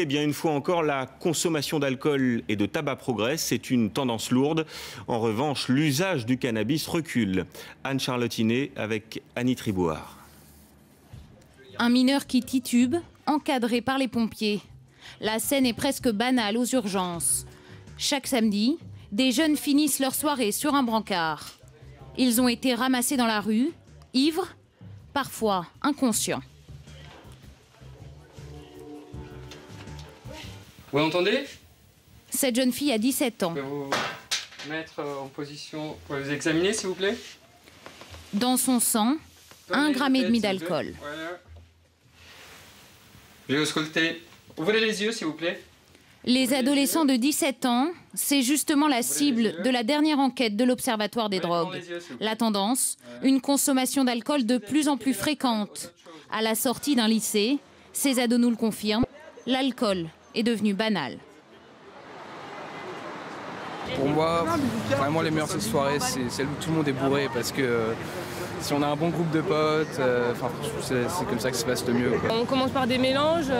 Eh bien, une fois encore, la consommation d'alcool et de tabac progresse. C'est une tendance lourde. En revanche, l'usage du cannabis recule. Anne Charlottinet avec Annie Tribouard. Un mineur qui titube, encadré par les pompiers. La scène est presque banale aux urgences. Chaque samedi, des jeunes finissent leur soirée sur un brancard. Ils ont été ramassés dans la rue, ivres, parfois inconscients. Vous m'entendez? Cette jeune fille a 17 ans. Je peux vous mettre en position. Vous pouvez vous examiner, s'il vous plaît? Dans son sang, 1,5 gramme d'alcool. Voilà. Je vais ausculter. Ouvrez les yeux, s'il vous plaît. Les adolescents de 17 ans, c'est justement la cible de la dernière enquête de l'Observatoire des drogues. La tendance, une consommation d'alcool de plus en plus fréquente. À la sortie d'un lycée, ces ados nous le confirment, l'alcool est devenu banal. Pour moi, vraiment les meilleures soirées, c'est celles où tout le monde est bourré parce que si on a un bon groupe de potes, c'est comme ça que ça se passe le mieux, quoi. On commence par des mélanges,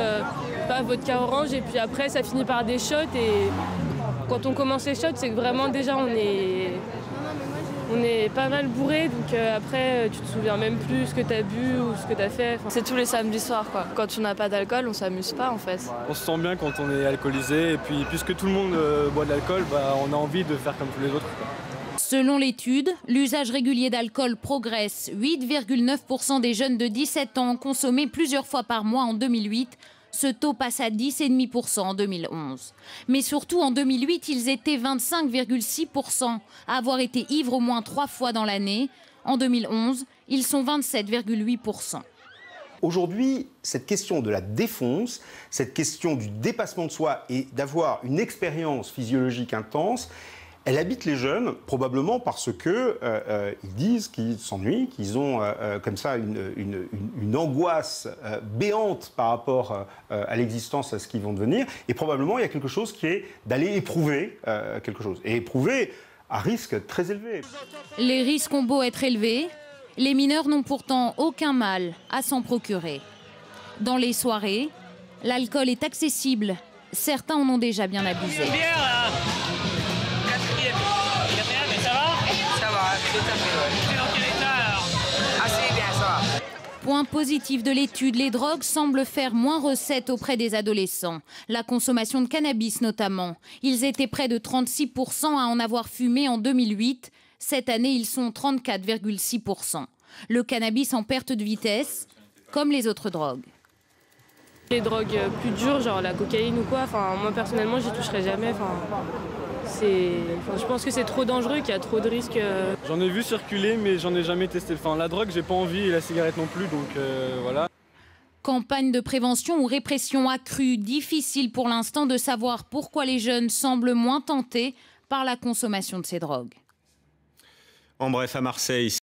pas vodka orange, et puis après ça finit par des shots. Et quand on commence les shots, c'est que vraiment déjà on est pas mal bourré, donc après tu te souviens même plus ce que tu as bu ou ce que tu as fait. Enfin, c'est tous les samedis soirs, quoi. Quand on n'a pas d'alcool, on s'amuse pas en fait. On se sent bien quand on est alcoolisé, et puis puisque tout le monde boit de l'alcool, on a envie de faire comme tous les autres, quoi. Selon l'étude, l'usage régulier d'alcool progresse. 8,9% des jeunes de 17 ans ont consommé plusieurs fois par mois en 2008. Ce taux passe à 10,5% en 2011. Mais surtout, en 2008, ils étaient 25,6% à avoir été ivres au moins 3 fois dans l'année. En 2011, ils sont 27,8%. Aujourd'hui, cette question de la défonce, cette question du dépassement de soi et d'avoir une expérience physiologique intense, elle habite les jeunes, probablement parce que ils disent qu'ils s'ennuient, qu'ils ont comme ça une angoisse béante par rapport à l'existence, à ce qu'ils vont devenir. Et probablement, il y a quelque chose qui est d'aller éprouver quelque chose. Et éprouver à risque très élevé. Les risques ont beau être élevés, les mineurs n'ont pourtant aucun mal à s'en procurer. Dans les soirées, l'alcool est accessible. Certains en ont déjà bien abusé. Point positif de l'étude, les drogues semblent faire moins recette auprès des adolescents. La consommation de cannabis notamment. Ils étaient près de 36% à en avoir fumé en 2008. Cette année, ils sont 34,6%. Le cannabis en perte de vitesse, comme les autres drogues. Les drogues plus dures, genre la cocaïne ou quoi, moi personnellement, j'y toucherai jamais. Je pense que c'est trop dangereux, qu'il y a trop de risques. J'en ai vu circuler, mais j'en ai jamais testé. La drogue, j'ai pas envie, et la cigarette non plus, donc voilà. Campagne de prévention ou répression accrue, difficile pour l'instant de savoir pourquoi les jeunes semblent moins tentés par la consommation de ces drogues. En bref, à Marseille,